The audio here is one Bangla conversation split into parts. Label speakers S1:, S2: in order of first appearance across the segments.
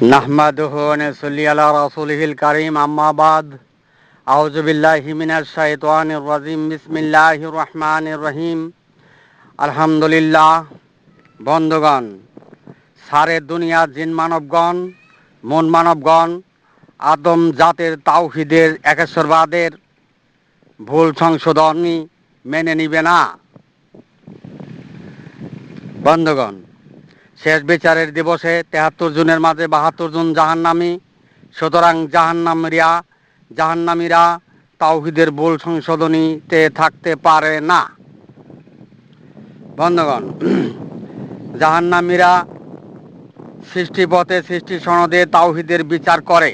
S1: নাহমাদুহু ওয়া নুসাল্লি আলা রাসূলিহিল কারীম আম্মা বাদ আউযু বিল্লাহি মিনাশ শাইতানির রাজিম বিসমিল্লাহির রহমানির রহিম আলহামদুলিল্লাহ। বন্ধুগণ, সারে দুনিয়া জিন মানবগণ, মন মানবগণ আদম জাতের তাওহীদের একেশ্বরবাদের ভুল সংশোধনী মেনে নিবে না। বন্ধুগণ, শেষ বিচারের দিবসে ৭৩ জনের মাঝে ৭২ জন জাহান্নামী। সুতরাং জাহান্নামীরা তাওহীদের ভুল সংশোধনীতে থাকতে পারে না। বন্ধুগণ, জাহান্নামীরা সৃষ্টিপথে সৃষ্টি সনদে তাওহীদের বিচার করে,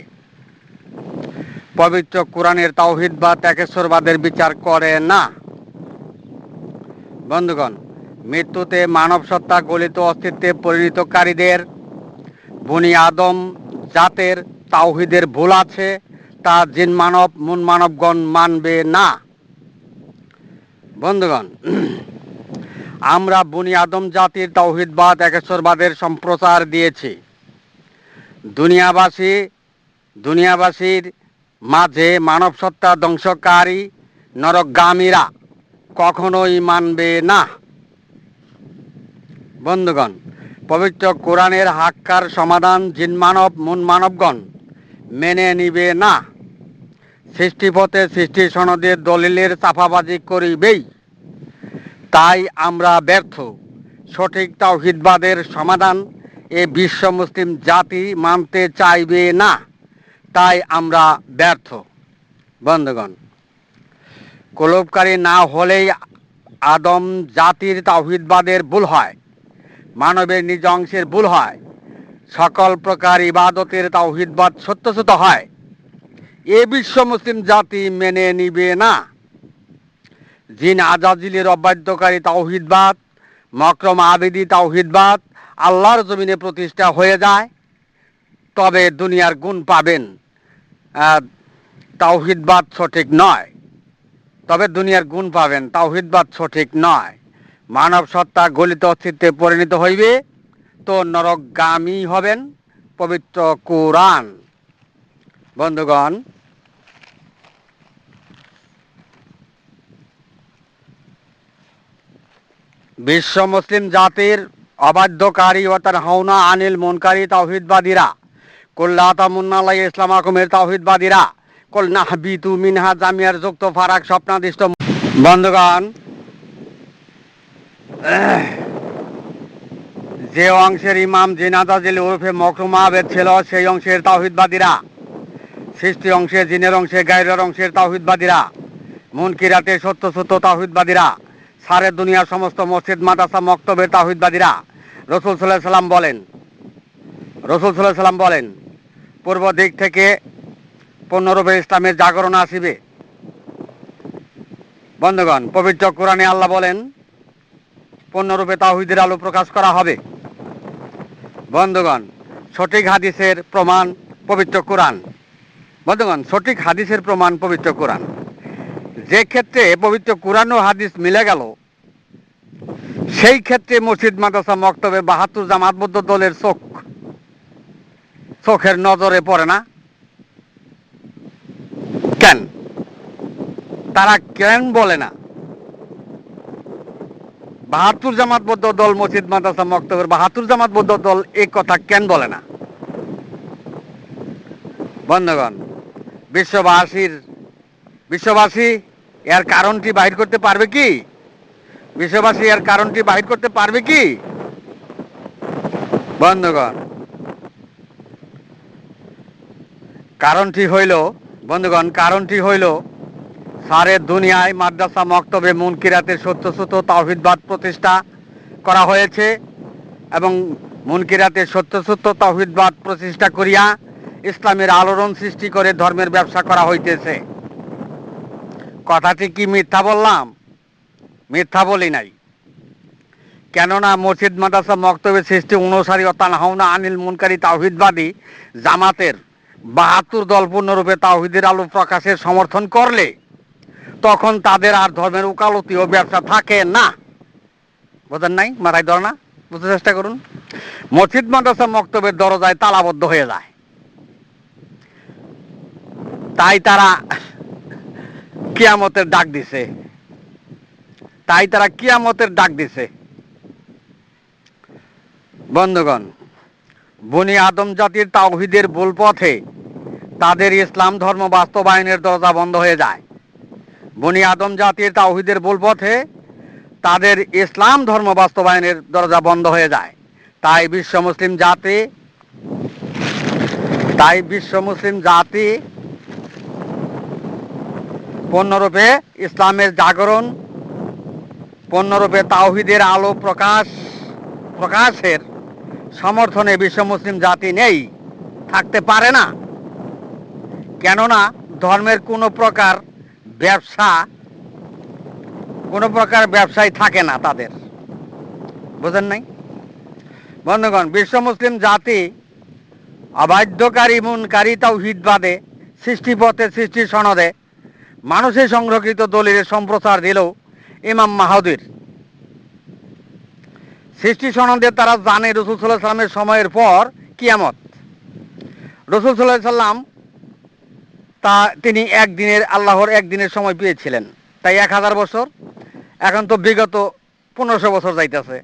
S1: পবিত্র কোরআনের তাওহীদ বা একেশ্বরবাদের বিচার করে না। বন্ধুগণ, মৃত্যুতে মানব সত্তা গলিত অস্তিত্বে পরিণতকারীদের বনি আদম জাতের তাওহীদের ভুল আছে, তা জিন মানব মন মানবগণ মানবে না। বন্ধুগণ, আমরা বনি আদম জাতির তাওহীদবাদ একেশ্বরবাদের সম্প্রচার দিয়েছি। দুনিয়াবাসীর মাঝে মানব সত্তা ধ্বংসকারী নরকগামীরা কখনোই মানবে না। বন্ধুগণ, পবিত্র কোরআনের হাক্কার সমাধান জিন মানব মন মানবগণ মেনে নিবে না। সৃষ্টিপথে সৃষ্টি সনদের দলিলের চাপাবাজি করিবেই, তাই আমরা ব্যর্থ। সঠিক তাওহীদবাদের সমাধান এ বিশ্ব মুসলিম জাতি মানতে চাইবে না, তাই আমরা ব্যর্থ। বন্ধুগণ, কলবকারী না হলেই আদম জাতির তাওহীদবাদের ভুল হয়, মানবের নিজ অংশের ভুল হয়, সকল প্রকার ইবাদতের তাওহীদবাদ সত্যচ্যুত হয়। এ বিশ্ব মুসলিম জাতি মেনে নিবে না। জিন আজাজিলের অবাধ্যকারী তাওহীদবাদ, মকরম আবেদি তাওহীদবাদ আল্লাহর জমিনে প্রতিষ্ঠা হয়ে যায়, তবে দুনিয়ার গুণ পাবেন। তাওহীদবাদ সঠিক নয়, তবে দুনিয়ার গুণ পাবেন। তাওহীদবাদ সঠিক নয়। মানব সত্তা গলিত অস্তিত্বে পরিণত হইবে, তো নরকগামী হবেন। পবিত্র কোরআন। বন্ধুগণ, বিশ্ব মুসলিম জাতির অবাধ্যকারী ও তার হাওনা আনিল মুনকারী তাওহীদবাদীরা, কুল্লা তামুন্নাল্লাহ ইসলামাকুমের তাওহীদবাদীরা, কুল নাহবিতু মিনহা জামিয়ার যুক্ত ফারাক স্বপ্নাদিষ্ট। বন্ধুগণ, যে অংশের ইমাম জিন আজাজিল ওরফে মকরুম আবেদ ছিল, সেই অংশের তাওহীদবাদীরা, সৃষ্টি অংশে জিনের অংশে গায়রের অংশের তাওহীদবাদীরা, মুনকিরাতের সত্যসত্য তাওহীদবাদীরা, সারে দুনিয়ার সমস্ত মসজিদ মাদ্রাসা মক্তবের তাওহীদবাদীরা। রাসূল সাল্লাল্লাহু আলাইহি সাল্লাম বলেন, পূর্ব দিক থেকে পূর্ণরূপে ইসলামের জাগরণ আসিবে। বন্ধুগণ, পবিত্র কোরআনে আল্লাহ বলেন, পূর্ণরূপে তাওহীদের আলো প্রকাশ করা হবে। বন্ধুগণ, সঠিক হাদিসের প্রমাণ পবিত্র কোরআন। বন্ধুগণ, সঠিক হাদিসের প্রমাণ পবিত্র কোরআন। যে ক্ষেত্রে পবিত্র কোরআন ও হাদিস মিলে গেল, সেই ক্ষেত্রে মসজিদ মাদ্রাসা মক্তবে ৭২ জামাতবদ্ধ দলের চোখের নজরে পড়ে না কেন? তারা কেন বলে না? ৭২ জামাতবদ্ধ দল মসজিদ মাদ্রাসা মক্তবের ৭২ জামাতবদ্ধ দল এই কথা কেন বলে না? বন্ধুগণ, বিশ্ববাসী এর কারণটি বাহির করতে পারবে কি? বিশ্ববাসী এর কারণটি বাহির করতে পারবে কি? বন্ধুগণ, কারণটি হইল সারে দুনিয়ায় মাদ্রাসা মক্তবে মুনকিরাতের সত্যসত্য তাওহীদবাদ প্রতিষ্ঠা করা হয়েছে, এবং মুনকিরাতের সত্যসত্য তাওহীদবাদ প্রতিষ্ঠা করিয়া ইসলামের আলোড়ন সৃষ্টি করে ধর্মের ব্যবসা করা হইতেছে। কথাটি কি মিথ্যা বললাম? মিথ্যা বলি নাই। কেননা মসজিদ মাদ্রাসা মক্তবে সৃষ্টি অনুসারী ও তানহাউনা আনিল মুনকারী তাওহীদবাদী জামাতের ৭২ দল পূর্ণরূপে তাওহীদের আলো প্রকাশের সমর্থন করলে তখন তাদের আর ধর্মের উকালতি ও ব্যবসা থাকে না। বোঝেন নাই? মাথায় ধর না? বুঝতে চেষ্টা করুন। মসজিদ মাদ্রাসা মক্তবের দরজায় তালাবদ্ধ হয়ে যায়, তাই তারা কিয়ামতের ডাক দিছে, বন্ধুগণ, বনি আদম জাতির তাওহীদের ভুল পথে তাদের ইসলাম ধর্ম বাস্তবায়নের দরজা বন্ধ হয়ে যায়। বনি আদম জাতির তাওহীদের ভুল পথে তাদের ইসলাম ধর্ম বাস্তবায়নের দরজা বন্ধ হয়ে যায়। তাই বিশ্ব মুসলিম জাতি পূর্ণরূপে ইসলামের জাগরণ, পূর্ণরূপে তাওহীদের আলো প্রকাশের সমর্থনে বিশ্ব মুসলিম জাতি নেই, থাকতে পারে না। কেননা ধর্মের কোনো প্রকার ব্যবসায় থাকে না তাদের। বুঝেন নাই বন্ধুগণ? বিশ্ব মুসলিম জাতি অবাধ্যকারী মুনকারী তাওহীদবাদে সৃষ্টিপথে সৃষ্টি সনদে মানুষের সংরক্ষিত দলিলের সম্প্রচার দিল ইমাম মাহদীর সৃষ্টি সনদে। তারা জানে রাসূল সাল্লাল্লাহু আলাইহি সাল্লামের সময়ের পর কিয়ামত। রাসূল সাল্লাল্লাহু আলাইহি সাল্লাম তিনি আল্লাহর একদিনের সময় পেয়েছিলেন, তাই 1000 বছর। এখন তো বিগত 1500 বছর যাইতেছে।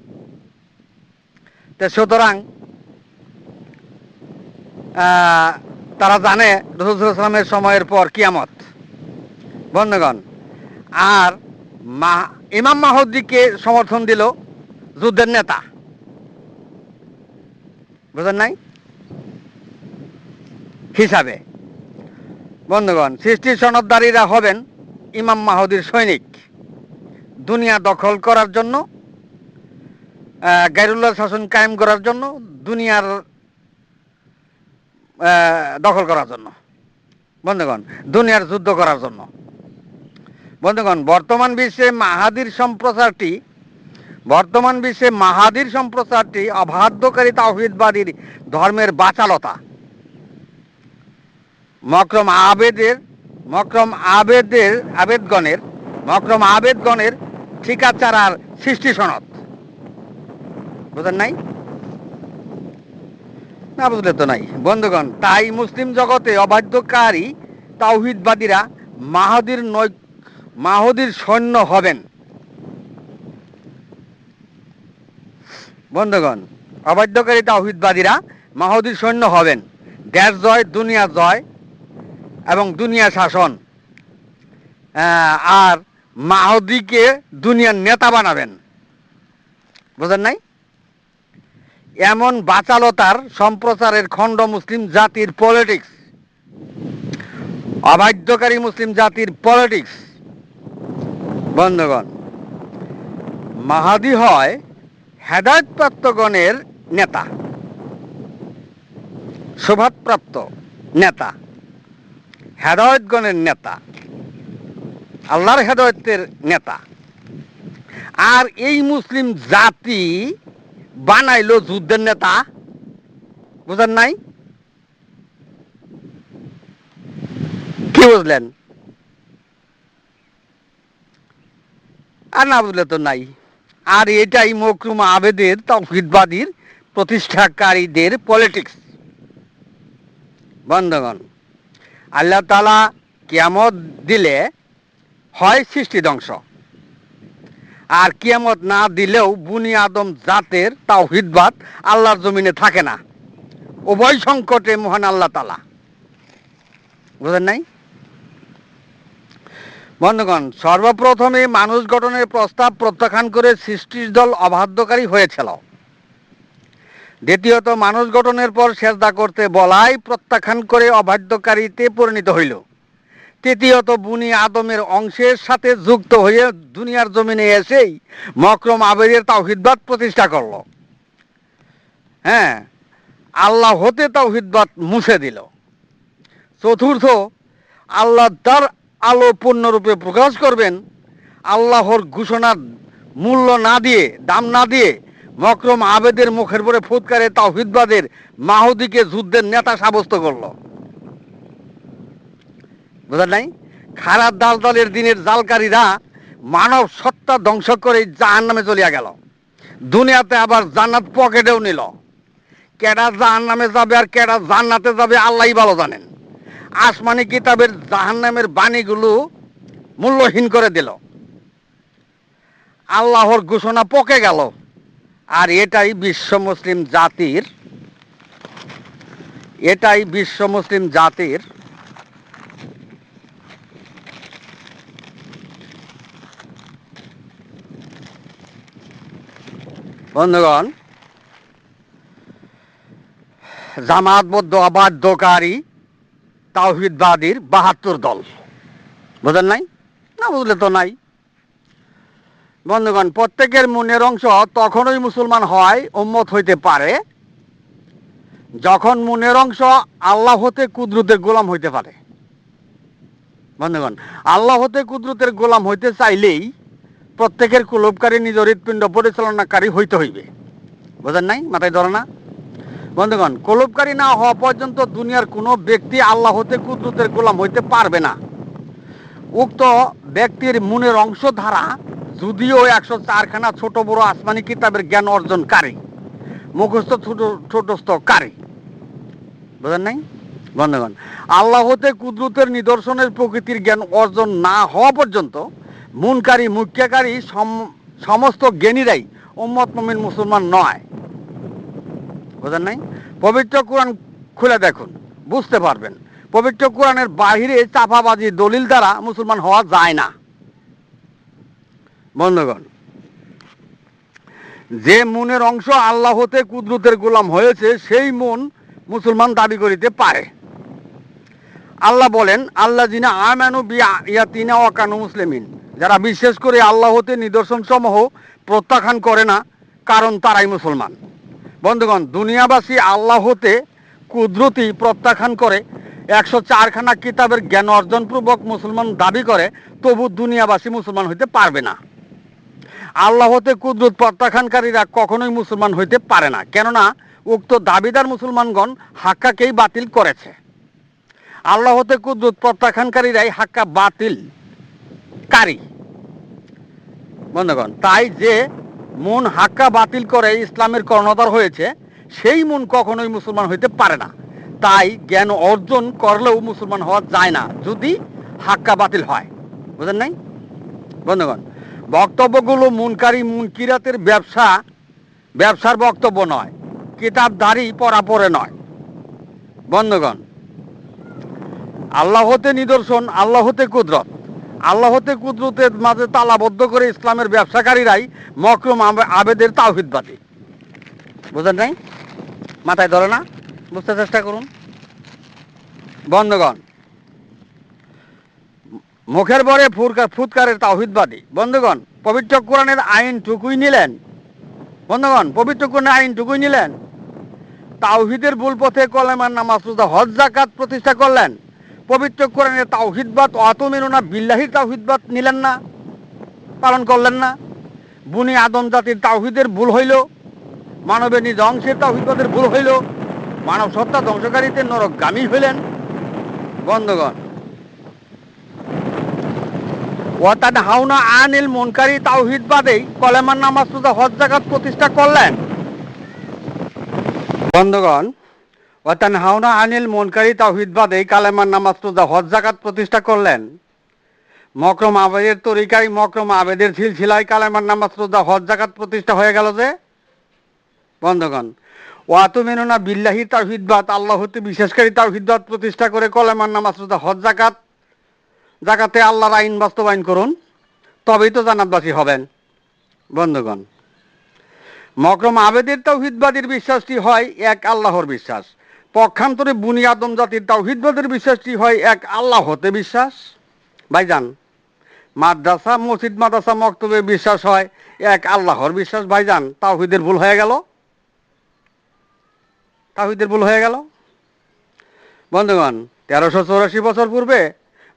S1: তো সুতরাং তারা জানে রাসূল সাল্লাল্লাহু আলাইহি সাল্লামের সময়ের পর কিয়ামত। বন্ধুগণ, আর ইমাম মাহদীকে সমর্থন দিল যুদ্ধের নেতা। বুঝেন নাই হিসাবে। বন্ধুগণ, সৃষ্টির সনদদারীরা হবেন ইমাম মাহদীর সৈনিক, দুনিয়া দখল করার জন্য, গায়রুল্লাহ শাসন কায়েম করার জন্য, দুনিয়ার দখল করার জন্য। বন্ধুগণ, দুনিয়ার যুদ্ধ করার জন্য। বন্ধুগণ, বর্তমান বিশ্বে মাহাদির সম্প্রচারটি অবাধ্যকারী তাওহীদবাদীর ধর্মের বাচালতা, মকরম আবেদগণের ঠিকাচারার সৃষ্টি সনদ। বুঝেন নাই? না বুঝলে তো নাই। বন্ধুগণ, তাই মুসলিম জগতে অবাধ্যকারী তাওহীদবাদীরা মাহদীর সৈন্য হবেন। বন্ধুগণ, অবাধ্যকারী তাওহীদবাদীরা মাহদীর সৈন্য হবেন। দেশ জয়, দুনিয়া জয় এবং দুনিয়া শাসন, আর মাহদীকে দুনিয়ার নেতা বানাবেন। বুঝেন নাই? এমন বাচালতার সম্প্রচারের খণ্ড মুসলিম জাতির পলিটিক্স, অবাধ্যকারী মুসলিম জাতির পলিটিক্স। বন্ধুগণ, মাহদী হয় হেদায়েতপ্রাপ্তগণের নেতা, শোভাপ্রাপ্ত নেতা, হেদায়েতগণের নেতা, আল্লাহর হেদায়েতের নেতা। আর এই মুসলিম জাতি বানাইলো যুদ্ধের নেতা। বুঝেন নাই? কি বুঝলেন? আর না বুঝলে তো নাই। আর এটাই মকরুম আবেদের তাওহীদবাদীর প্রতিষ্ঠাকারীদের পলিটিক্স। বন্ধুগণ, আল্লাহ তাআলা কিয়ামত দিলে হয় সৃষ্টি ধ্বংস, আর কিয়ামত না দিলেও বনি আদম জাতের তাওহীদবাদ আল্লাহর জমিনে থাকে না। উভয় সংকটে মহান আল্লাহ তাআলা। বুঝেন নাই? বন্ধুগণ, সর্বপ্রথমে মানুষ গঠনের প্রস্তাব প্রত্যাখ্যান করে সৃষ্টির দল অবাধ্যকারী হয়েছিল। দ্বিতীয়ত, মানুষ গঠনের পর সেজদা করতে বলাই প্রত্যাখ্যান করে অবাধ্যকারীতে পরিণত হইল। তৃতীয়ত, বনি আদমের অংশের সাথে যুক্ত হয়ে দুনিয়ার জমিনে এসেই মকরম আবেদের তাওহীদবাদ প্রতিষ্ঠা করল। আল্লাহ হতে তাওহীদবাদ মুছে দিল। চতুর্থ, আল্লাহ তার আলো পূর্ণরূপে প্রকাশ করবেন। আল্লাহর ঘোষণার মূল্য না দিয়ে, দাম না দিয়ে মকরম আবেদের মুখের পরে ফুৎকারে তাওহীদবাদের মাহদীকে যুদ্ধের নেতা সাব্যস্ত করল। বুঝলেন নাই? খারাপ দলের দিনের জালকারীরা মানব সত্তা ধ্বংস করে জাহান্নামে চলিয়া গেল। দুনিয়াতে আবার জান্নাত পকেটেও নিল। কেডা জাহান্নামে যাবে আর কেডা জান্নাতে যাবে আল্লাহই ভালো জানেন। আসমানি কিতাবের জাহান্নামের বাণীগুলো মূল্যহীন করে দিল, আল্লাহর ঘোষণা পকে গেল। আর এটাই বিশ্ব মুসলিম জাতির বন্ধুগণ, জামাতবদ্ধ অবাধ্যকারী তাওহীদবাদীর ৭২ দল। বুঝেন নাই? না বুঝলে তো নাই। বন্ধুগণ, প্রত্যেকের মনের অংশ তখনই মুসলমান হয়, উম্মত হইতে পারে, যখন মনের অংশ আল্লাহ হতে কুদরতের গোলাম হইতে পারে। বন্ধুগণ, আল্লাহ হতে কুদরতের গোলাম হইতে চাইলেই প্রত্যেকের কুলুপকারী নিজ হৃৎপিণ্ড পরিচালনাকারী হইতে হইবে। বুঝেন নাই? মাথায় ধরে না? বন্ধুগণ, কুলুপকারী না হওয়া পর্যন্ত দুনিয়ার কোনো ব্যক্তি আল্লাহ হতে কুদরতের গোলাম হইতে পারবে না। উক্ত ব্যক্তির মনের অংশ ধারা যদিও 104খানা ছোট বড় আসমানি কিতাবের জ্ঞান অর্জনকারী, মুখস্থ ছোটস্থকারী। বুঝেন নাই? বন্ধুগণ, আল্লাহ হতে কুদরতের নিদর্শনের প্রকৃতির জ্ঞান অর্জন না হওয়া পর্যন্ত মুনকারী মুখ্যাকারী সমস্ত জ্ঞানীরাই উম্মত মুমিন মুসলমান নয়। বুঝেন নাই? পবিত্র কোরআন খুলে দেখুন, বুঝতে পারবেন। পবিত্র কোরআনের বাহিরে চাপাবাজি দলিল দ্বারা মুসলমান হওয়া যায় না। বন্ধুগণ, যে মনের অংশ আল্লাহ হতে কুদরতের গোলাম হয়েছে সেই মন মুসলমান দাবি করিতে পারে। আল্লাহ বলেন, আল্লাহ জিনা আমানু বিআয়াতিনা ওয়া কানু মুসলিমিন, যারা বিশ্বাস করে আল্লাহ হতে নিদর্শন সমূহ প্রত্যাখ্যান করে না, কারণ তারাই মুসলমান। বন্ধুগণ, দুনিয়াবাসী আল্লাহ হতে কুদরতি প্রত্যাখ্যান করে 104খানা কিতাবের জ্ঞান অর্জনপূর্বক মুসলমান দাবি করে, তবু দুনিয়াবাসী মুসলমান হইতে পারবে না। আল্লাহ হতে কুদরত প্রত্যাখ্যানকারীরা কখনোই মুসলমান হইতে পারে না, কেননা উক্ত দাবিদার মুসলমানগণ হাক্কাকেই বাতিল করেছে। আল্লাহ হতে কুদরত প্রত্যাখ্যানকারীরাই হাক্কা বাতিলকারী। বন্ধুগণ, তাই যে মন হাক্কা বাতিল করে ইসলামের কর্ণধার হয়েছে, সেই মন কখনোই মুসলমান হইতে পারে না। তাই জ্ঞান অর্জন করলেও মুসলমান হওয়া যায় না যদি হাক্কা বাতিল হয়। বুঝেন নাই? বন্ধুগণ, বক্তব্যগুলো মুনকারী মুনকিরাতের ব্যবসার বক্তব্য নয়, কিতাবধারী পড়াপড়ে নয়। বন্ধুগণ, আল্লাহ হতে নিদর্শন, আল্লাহ হতে কুদরত, আল্লাহ হতে কুদরতের মাঝে তালাবদ্ধ করে ইসলামের ব্যবসাকারীরাই মকরুম আবেদের তাওহীদবাদী। বুঝেন নাই? মাথায় ধরে না? বুঝতে চেষ্টা করুন। বন্ধুগণ, মুখের বরে ফুৎকারের তাওহীদবাদী। বন্ধুগণ, পবিত্র কোরআনের আইনটুকুই নিলেন। বন্ধুগণ, পবিত্র কোরআনের আইনটুকুই নিলেন, তাওহীদের ভুল পথে কলেমার নামাজ রোজা হজ যাকাত প্রতিষ্ঠা করলেন। পবিত্র কোরআনের তাওহীদবাদ আতুমিনুনা বিল্লাহির তাওহীদবাদ নিলেন না, পালন করলেন না। বুনি আদম জাতির তাওহীদের ভুল হইল, মানবের নিজ অংশের তাওহীদবাদের ভুল হইল, মানব সত্তা ধ্বংসকারীতে নরকগামী হইলেন। বন্ধুগণ, ওয়াতানহাউনা আনিল মুনকারি তাওহীদবাদেই কলেমার নামাজ রোজা হজ যাকাত প্রতিষ্ঠা করলেন। বন্ধুগণ, ওয়াতানহাউনা আনিল মুনকারি তাওহীদবাদেই কালেমার নামাজ রোজা হজ যাকাত প্রতিষ্ঠা করলেন। মকরম আবেদের তরিকায় মকরম আবেদের সিলসিলায় কালেমার নামাজ রোজা হজ যাকাত প্রতিষ্ঠা হয়ে গেল যে। বন্ধুগণ, ওয়াতুমিনুনা বিল্লাহি তাওহীদবাদ, আল্লাহ হতে বিশ্বাসকারী তাওহীদবাদ প্রতিষ্ঠা করে কলেমার নামাজ রোজা হজ যাকাতে আল্লাহর আইন বাস্তবায়ন করুন, তবেই তো জান্নাতবাসী হবেন। বন্ধুগণ, মকরম আবেদের তাওহীদবাদীর বিশ্বাসটি হয় এক আল্লাহর বিশ্বাস, পক্ষান্তরে বুনি আদম জাতির তাওহীদবাদের বিশ্বাসটি হয় এক আল্লাহ হতে বিশ্বাস। ভাইজান, মাদ্রাসা মসজিদ মাদ্রাসা মক্তবে বিশ্বাস হয় এক আল্লাহর বিশ্বাস। ভাইজান, তাওহীদের ভুল হয়ে গেল, তাওহীদের ভুল হয়ে গেল। বন্ধুগণ, 1384 বছর পূর্বে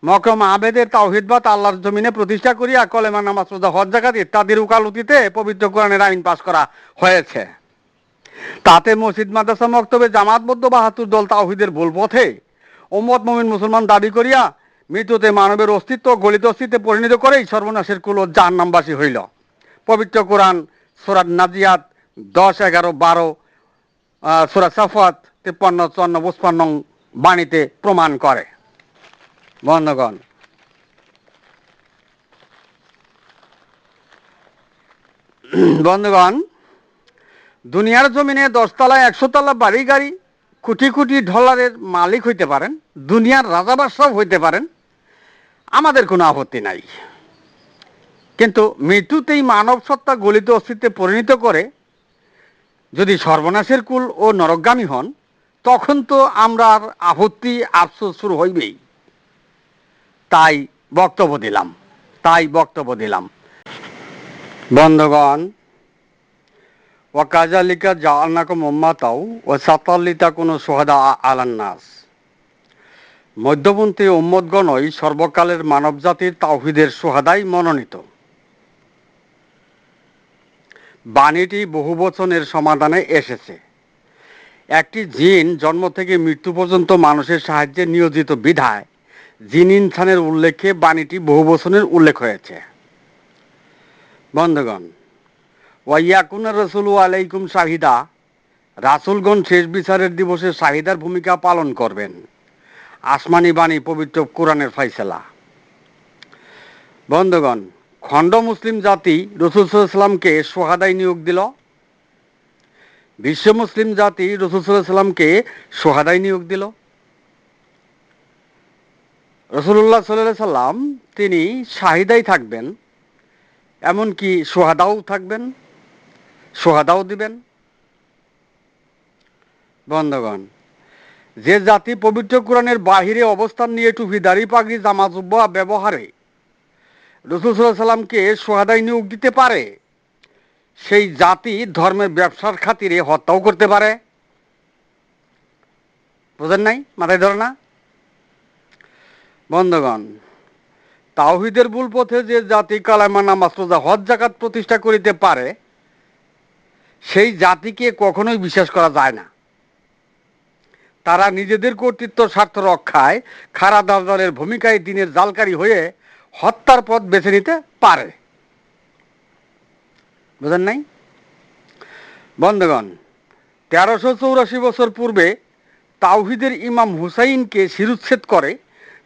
S1: মকরম আবেদের তাওহীদবাদ আল্লাহর জমিনে প্রতিষ্ঠা করিয়া কলেমা নামাজ রোজা হজ যাকাত ইত্যাদির উকালতিতে পবিত্র কোরআনের আইন পাশ করা হয়েছে। তাতে মসজিদ মাদ্রাসা মক্তবে জামাতবদ্ধ ৭২ দল তাওহীদের ভুল পথে উম্মত মুমিন মুসলমান দাবি করিয়া মৃত্যুতে মানবের অস্তিত্ব গলিত অস্তিত্বে পরিণত করেই সর্বনাশের কুল ও জাহান্নামবাসী হইল। পবিত্র কোরআন সূরা নাজিয়াত 10, 11, 12, সূরা সাফাত 53, 54, 55 বাণীতে প্রমাণ করে। বন্ধুগণ, বন্ধুগণ, দুনিয়ার জমিনে 10 তলা 100 তলা বাড়ি গাড়ি কোটি কোটি ডলারের মালিক হইতে পারেন, দুনিয়ার রাজা বাদশাহ হইতে পারেন, আমাদের কোনো আপত্তি নাই। কিন্তু মৃত্যুতেই মানব সত্তা গলিত অস্তিত্বে পরিণত করে যদি সর্বনাশের কুল ও নরকগামী হন, তখন তো আমরা আর আপত্তি আফসোস শুরু হইবেই। তাই বক্তব্য দিলাম। বন্ধুগণ, ওয়াকাজালিকা জাআলনাকুম উম্মাতাও ওয়াসাতাল লিতাকুনু শুহাদা আলান নাস। মধ্যপন্থী উম্মতগণই সর্বকালের মানবজাতির তাওহীদের শুহাদাই মনোনীত। বাণীটি বহুবচনের সমাধানে এসেছে। একটি জিন জন্ম থেকে মৃত্যু পর্যন্ত মানুষের সাহায্যে নিয়োজিত বিধায় জিন ইনসানের উল্লেখে বাণীটি বহুবচনের উল্লেখ হয়েছে। বন্ধুগণ, ওয়াইয়াকুনা রাসূলু আলাইকুম শাহিদা, রাসূলগণ শেষ বিচারের দিবসে শাহিদার ভূমিকা পালন করবেন। আসমানি বাণী, পবিত্র কোরআনের ফয়সালা। বন্ধুগণ, খণ্ড মুসলিম জাতি রাসূল সাল্লাল্লাহু আলাইহি ওয়াসাল্লামকে শুহাদায় নিয়োগ দিল। বিশ্ব মুসলিম জাতি রাসূল সাল্লাল্লাহু আলাইহি ওয়াসাল্লামকে শুহাদায় নিয়োগ দিল। রাসূলুল্লাহ সাল্লাল্লাহু আলাইহি ওয়াসাল্লাম তিনি শাহিদাই থাকবেন, এমনকি শুহাদাও দিবেন। বন্ধুগণ, যে জাতি পবিত্র কোরআনের বাহিরে অবস্থান নিয়ে টুপি, দাড়ি, পাগড়ি, জামা জুব্বা ব্যবহারে রাসূল সাল্লাল্লাহু আলাইহি ওয়াসাল্লামকে শুহাদায় নিয়োগ দিতে পারে, সেই জাতি ধর্মের ব্যবসার খাতিরে হত্যাও করতে পারে। বুঝেন নাই? মাথায় ধরে না? বন্ধুগণ, তাওহীদের ভুল পথে যে জাতি কালেমা, নামাজ, রোজা, হজ, যাকাত প্রতিষ্ঠা করিতে পারে, সেই জাতিকে কখনোই বিশ্বাস করা যায় না। তারা নিজেদের কর্তৃত্ব স্বার্থ রক্ষায় খাড়া দরজালের ভূমিকায় দিনের জালকারী হয়ে হত্যার পথ বেছে নিতে পারে। বুঝেন নাই? বন্ধুগণ, 1384 বছর পূর্বে তাওহীদের ইমাম হুসাইনকে শিরুচ্ছেদ করে,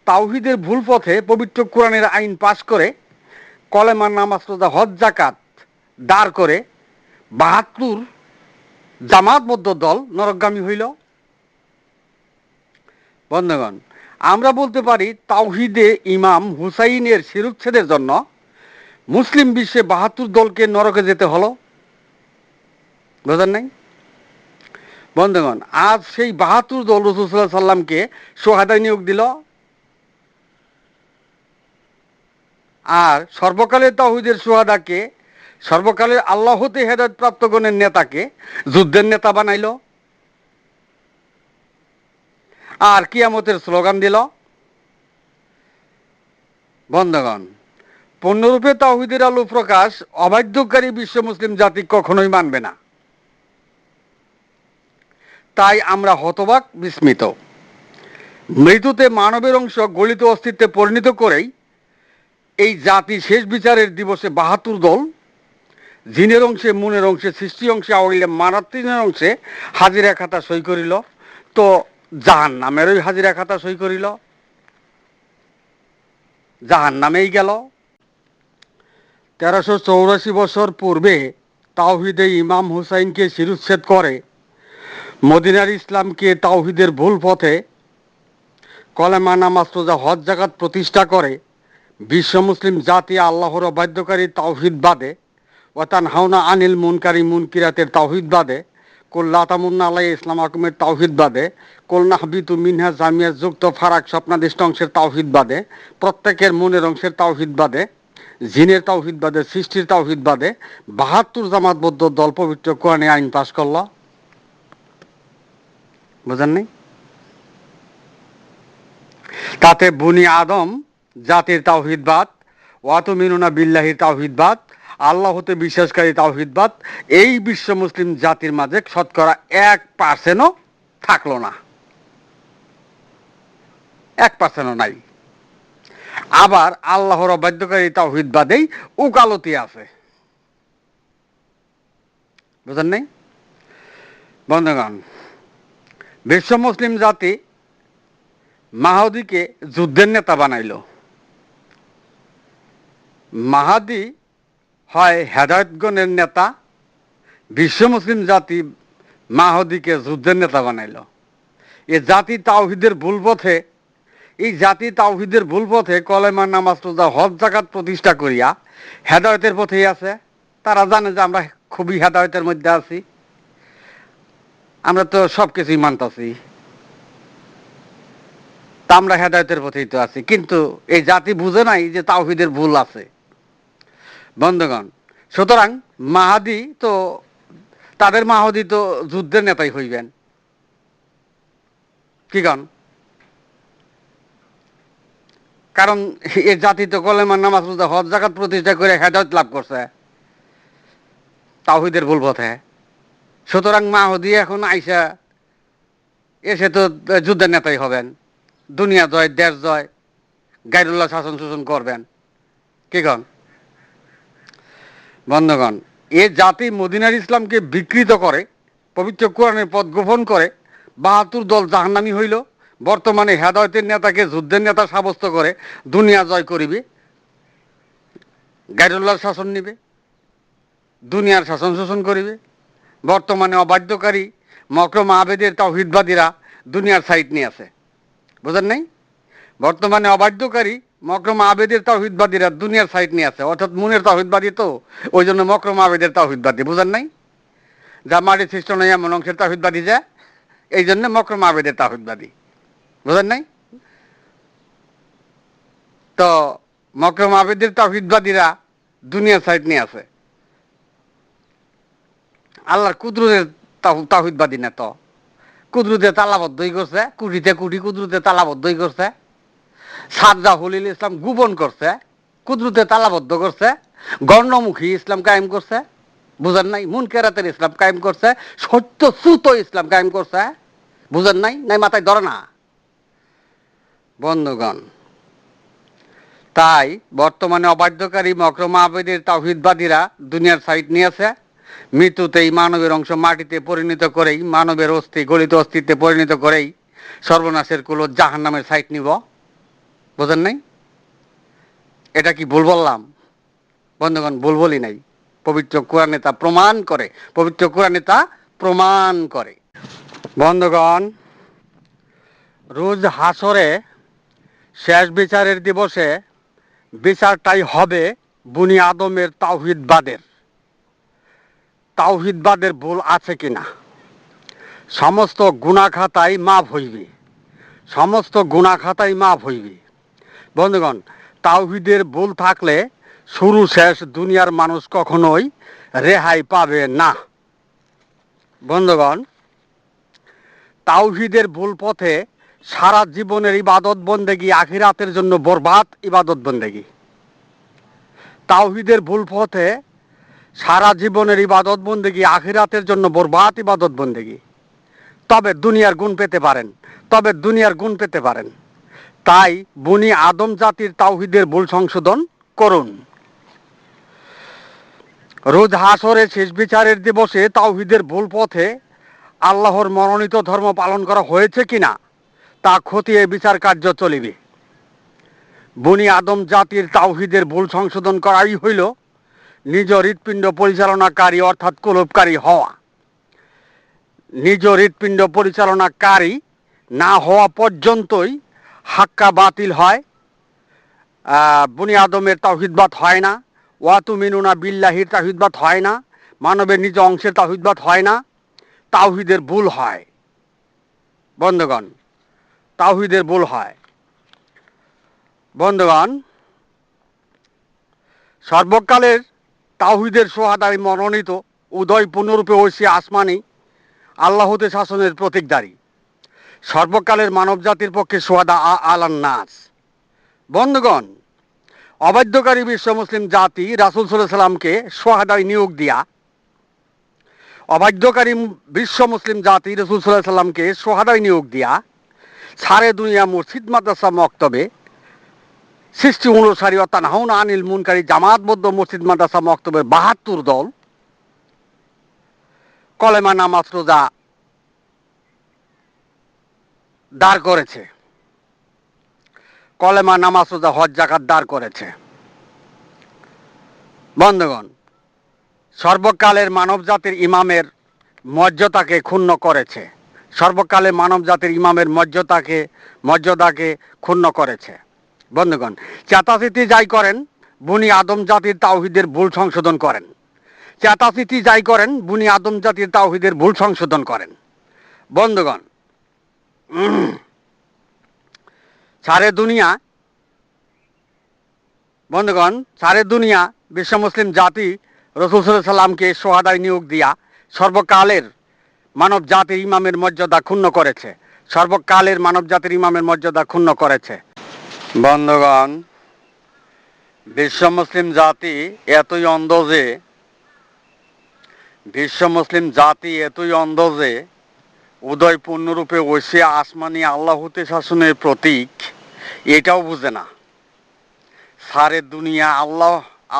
S1: তাওহীদের ভুল পথে পবিত্র কোরআনের আইন পাশ করে, কলেমা, নামাজ, রোজা, হজ, যাকাত দাঁড় করে 72 জামাতবদ্ধ দল নরকগামী হইল। বন্ধুগণ, আমরা বলতে পারি তাওহীদে ইমাম হুসাইনের শিরুচ্ছেদের জন্য মুসলিম বিশ্বে 72 দলকে নরকে যেতে হলো। বুঝেন নাই? বন্ধুগণ, আজ সেই 72 দল রাসূল সাল্লাল্লাহু আলাইহি ওয়াসাল্লামকে শুহাদায় নিয়োগ দিল। আর সর্বকালের তাওহীদের শুহাদাকে, সর্বকালের আল্লাহ হতে হেদায়েত প্রাপ্তগণের নেতাকে যুদ্ধের নেতা বানাইল। আর কিয়ামতের স্লোগান দিল। বন্ধুগণ, পূর্ণরূপে তাওহীদের আলো প্রকাশ অবাধ্যকারী বিশ্ব মুসলিম জাতি কখনোই মানবে না। তাই আমরা হতবাক, বিস্মিত। মৃত্যুতে মানবের অংশ গলিত অস্তিত্বে পরিণত করেই এই জাতি শেষ বিচারের দিবসে 72 দল, জিনের অংশে, মুনের অংশে, সৃষ্টি অংশে, আওয়াইলে মারাত্মিনের অংশে হাজিরা খাতা সই করিল। তো জাহান্নামেরই হাজিরা খাতা সই করিল, জাহান্নামেই গেল। 1384 বছর পূর্বে তাওহীদে ইমাম হুসাইনকে শিরুচ্ছেদ করে মদিনার ইসলামকে তাওহীদের ভুল পথে কলেমা, নামাজ, রোজা, হজ, যাকাত প্রতিষ্ঠা করে বিশ্ব মুসলিম জাতি আল্লাহর অবাধ্যকারী তাওহীদবাদে ও তানহাউনা আনিল মুনকারি মুনকিরাতের তাওহীদবাদে, কুল লা তামুন্না আলাইয়া ইসলামাকুমের তাওহীদবাদে, কুল নাহবিতু মিনহা জামিয়া যুক্ত ফারাক স্বপ্নাদিষ্ট অংশের তাওহীদবাদে, প্রত্যেকের মনের অংশের তাওহীদবাদে, জিনের তাওহীদবাদে, সৃষ্টির তাওহীদবাদে 72 জামাতবদ্ধ দল পবিত্র কোরআনে আইন পাশ করল। বুঝেন নাই? তাতে বনি আদম জাতির তাওহীদবাদ, ওয়াতুমিনুনা বিল্লাহির তাওহীদবাদ, আল্লাহ হতে বিশ্বাসকারী তাওহীদবাদ এই বিশ্ব মুসলিম জাতির মাঝে শতকরা 1% থাকলো না, 1% নাই। আবার আল্লাহর অবাধ্যকারী তাওহীদবাদেই উকালতি আছে। বুঝেন নাই? বন্ধুগণ, বিশ্ব মুসলিম জাতি মাহাদিকে যুদ্ধের নেতা বানাইল। মাহাদি হয় হেদায়েতগণের নেতা, বিশ্ব মুসলিম জাতি মাহাদিকে যুদ্ধের নেতা বানাইল। এ জাতি তাওহীদের ভুল পথে, এই জাতি তাওহীদের ভুল পথে কলেমা নামাজ রোজা হজ যাকাত প্রতিষ্ঠা করিয়া হেদায়েতের পথেই আছে। তারা জানে যে আমরা খুবই হেদায়েতের মধ্যে আছি, আমরা তো সব কিছুই মানতাছি, তা আমরা হেদায়েতের পথেই তো আছি। কিন্তু এই জাতি বুঝে নাই যে তাওহীদের ভুল আছে। বন্ধুগণ, সুতরাং মাহাদি তো, তাদের মাহাদি তো যুদ্ধের নেতাই হইবেন, কি গান? কারণ এ জাতি তো কলেমা নামাজ রোজা হজ যাকাত প্রতিষ্ঠা করে হেদায়েত লাভ করছে তাওহীদের ভুল পথে। সুতরাং মাহাদি এখন আইসা এসে তো যুদ্ধের নেতাই হবেন, দুনিয়া জয়, দেশ জয়, গায়রুল্লাহ শাসন শোষণ করবেন, কি গান? বন্ধুগণ, এ জাতি মদিনার ইসলামকে বিকৃত করে, পবিত্র কোরআনের পথ গোপন করে ৭২ দল জাহান্নামী হইল। বর্তমানে হেদায়েতের নেতাকে যুদ্ধের নেতা সাব্যস্ত করে দুনিয়া জয় করিবে, গায়রুল্লাহর শাসন নিবে, দুনিয়ার শাসন শোষণ করিবে। বর্তমানে অবাধ্যকারী মকরম আবেদের তাওহীদবাদীরা দুনিয়ার সাইট নিয়ে আছে, বুঝেন নাই? বর্তমানে অবাধ্যকারী মকরম আবেদের তাওহীদবাদীরা দুনিয়ার সাইট নিয়ে আছে, অর্থাৎ মুনের তাওহীদবাদী তো, ওই জন্য মকরম আবেদের তাওহীদবাদী, বুঝেন নাই? যা মাটি সৃষ্ট নয় এমন অংশের তাওহীদবাদী যা, এই জন্য মকরম আবেদের তাওহীদবাদী, বুঝেন নাই? তো মকরম আবেদের তাওহীদবাদীরা দুনিয়ার সাইট নিয়ে আছে, আল্লাহর কুদরতের তাওহীদবাদী না তো, কুদরতে তালাবদ্ধই করছে, কুটিতে কুটি কুদরতে তালাবদ্ধই করছে। সাজ্জা হলিল ইসলাম গোপন করছে, কুদরতে তালাবদ্ধ করছে, গণ্যমুখী ইসলাম কায়েম করছে, বুঝেন নাই? মুনকেরাতের ইসলাম কায়েম করছে, সত্যচ্যুত ইসলাম কায়েম করছে, বুঝেন নাই? নাই মাথায় ধরে না? বন্ধুগণ, তাই বর্তমানে অবাধ্যকারী মকরম আবেদের তাওহীদবাদীরা দুনিয়ার সাইট নিয়েছে। মৃত্যুতেই মানবের অংশ মাটিতে পরিণত করেই, মানবের অস্থি গলিত অস্তিত্বে পরিণত করেই সর্বনাশের কুলো জাহান্নামের সাইট নিব, বুঝেন নাই? এটা কি ভুল বললাম? বন্ধুগণ, ভুল বলি নাই, পবিত্র কোরআনে তা প্রমাণ করে, পবিত্র কোরআনে তা প্রমাণ করে। বন্ধুগণ, রোজ হাসরে শেষ বিচারের দিবসে বিচারটাই হবে বনি আদমের তাওহীদবাদের ভুল আছে কিনা। সমস্ত গুনাহ খাতাই মাফ হইবে, সমস্ত গুনাহ খাতাই মাফ হইবে। বন্ধুগণ, তাওহীদের ভুল থাকলে শুরু শেষ দুনিয়ার মানুষ কখনোই রেহাই পাবে না। বন্ধুগণ, তাওহীদের ভুল পথে সারা জীবনের ইবাদত বন্দেগী আখিরাতের জন্য বরবাদ ইবাদত বন্দেগী। তাওহীদের ভুল পথে সারা জীবনের ইবাদত বন্দেগী আখিরাতের জন্য বরবাদ ইবাদত বন্দেগী। তবে দুনিয়ার গুণ পেতে পারেন, তবে দুনিয়ার গুণ পেতে পারেন। তাই বনি আদম জাতির তাওহীদের ভুল সংশোধন করুন। রোজ হাসরে শেষ বিচারের দিবসে তাওহীদের ভুল পথে আল্লাহর মনোনীত ধর্ম পালন করা হয়েছে কিনা তা খতিয়ে বিচার কার্য চলিবে। বনি আদম জাতির তাওহীদের ভুল সংশোধন করাই হইল নিজ হৃৎপিণ্ড পরিচালনাকারী অর্থাৎ কুলুপকারী হওয়া। নিজ হৃৎপিণ্ড পরিচালনাকারী না হওয়া পর্যন্তই হাক্কা বাতিল হয়, বনি আদমের তাওহীদবাদ হয় না। ওয়াতুমিনুনা বিল্লাহির তাওহীদবাদ হয় না, মানবের নিজ অংশের তাওহীদবাদ হয় না, তাওহীদের ভুল হয়। বন্ধুগণ, তাওহীদের ভুল হয়। বন্ধুগণ, সর্বকালের তাওহীদের সোহাদাই মনোনীত উদয় পূর্ণরূপে ঐশী আসমানি আল্লাহতে শাসনের প্রতীকদারী সর্বকালের মানব জাতির পক্ষে সোহাদা আলান নাস। বন্ধুগণ, অবাধ্যকারী বিশ্ব মুসলিম জাতি রাসূল সাল্লাল্লাহু আলাইহি সাল্লামকে সোহাদায় নিয়োগ দিয়া, অবাধ্যকারী বিশ্ব মুসলিম জাতি রাসূল সাল্লাল্লাহু আলাইহি সাল্লামকে সোহাদায় নিয়োগ দিয়া সারে দুনিয়া মসজিদ মাদ্রাসা মক্তবে সৃষ্টি অনুসারী অর্থাৎ তানহাউনা আনিল মুনকারি জামাতবদ্ধ মসজিদ মাদ্রাসা মক্তবের ৭২ দল কলেমা নামাজ রোজা দাঁড় করেছে, কলেমা নামাজ রোজা হজ জাকাত দাঁড় করেছে। বন্ধুগণ, সর্বকালের মানব জাতির ইমামের মর্যাদাকে ক্ষুণ্ণ করেছে, সর্বকালের মানব জাতির ইমামের মর্যাদাকে ক্ষুণ্ণ করেছে। বন্ধুগণ, চেতাচিতি যাই করেন বুনি আদম জাতির তাওহীদের ভুল সংশোধন করেন, চেতাচিতি যাই করেন বুনি আদম জাতির তাওহীদের ভুল সংশোধন করেন। বন্ধুগণ, সারে দুনিয়া বন্ধুগণ সারে দুনিয়া বিশ্ব মুসলিম জাতি রাসূল সাল্লাল্লাহু আলাইহি সাল্লামকে শোহাদায় নিয়োগ দিয়া সর্বকালের মানব জাতির ইমামের মর্যাদা ক্ষুণ্ণ করেছে, সর্বকালের মানব জাতির ইমামের মর্যাদা ক্ষুণ্ণ করেছে। বন্ধুগণ, বিশ্ব মুসলিম জাতি এতই অন্ধ যে উদয় পূর্ণরূপে ঐশী আসমানি আল্লাহ হতে শাসনের প্রতীক এটাও বুঝে না। সারে দুনিয়া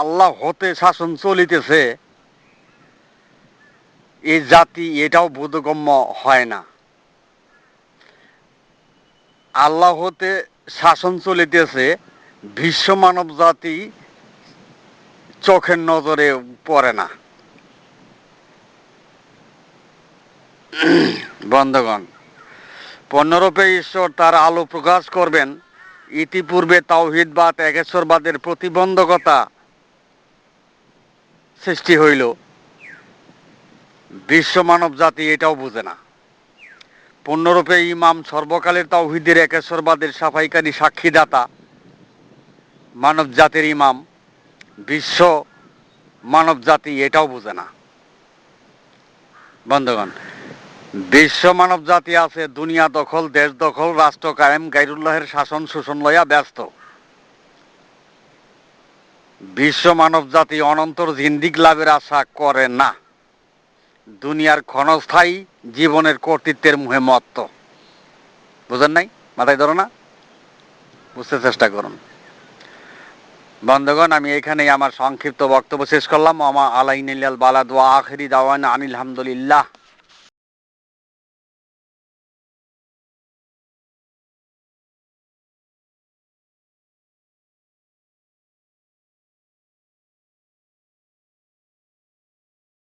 S1: আল্লাহ হতে শাসন চলিতেছে, এই জাতি এটাও বোধগম্য হয় না। আল্লাহ হতে শাসন চলিতেছে, বিশ্ব মানব জাতি চোখের নজরে পড়ে না। বন্ধুগণ, পূর্ণরূপে ঈশ্বর তার আলো প্রকাশ করবেন, ইতিপূর্বে তাওহীদবাদ একেশ্বরবাদের প্রতিবন্ধকতা সৃষ্টি হইল, বিশ্ব মানব জাতি এটাও বুঝে না। পূর্ণরূপে ইমাম সর্বকালের তাওহীদের একেশ্বরবাদের সাফাইকারী সাক্ষীদাতা মানব জাতির ইমাম, বিশ্ব মানব জাতি এটাও বুঝে না। বন্ধুগণ, বিশ্ব মানব জাতি আছে দুনিয়া দখল, দেশ দখল, রাষ্ট্র কায়েম, গায়রুল্লাহের শাসন শোষণ লইয়া ব্যস্ত। বিশ্ব মানব জাতি অনন্তর জিন্দিগ লাভের আশা করে না, দুনিয়ার ক্ষণস্থায়ী জীবনের কর্তৃত্বের মুহে মত্ত। বুঝেন নাই? মাথায় ধরো না, বুঝতে চেষ্টা করুন। বন্ধুগণ, আমি এখানেই আমার সংক্ষিপ্ত বক্তব্য শেষ করলাম। আমা আলাইনাল বালাদ ওয়া আখিরি দাওয়ানা আনিল হামদুলিল্লাহ।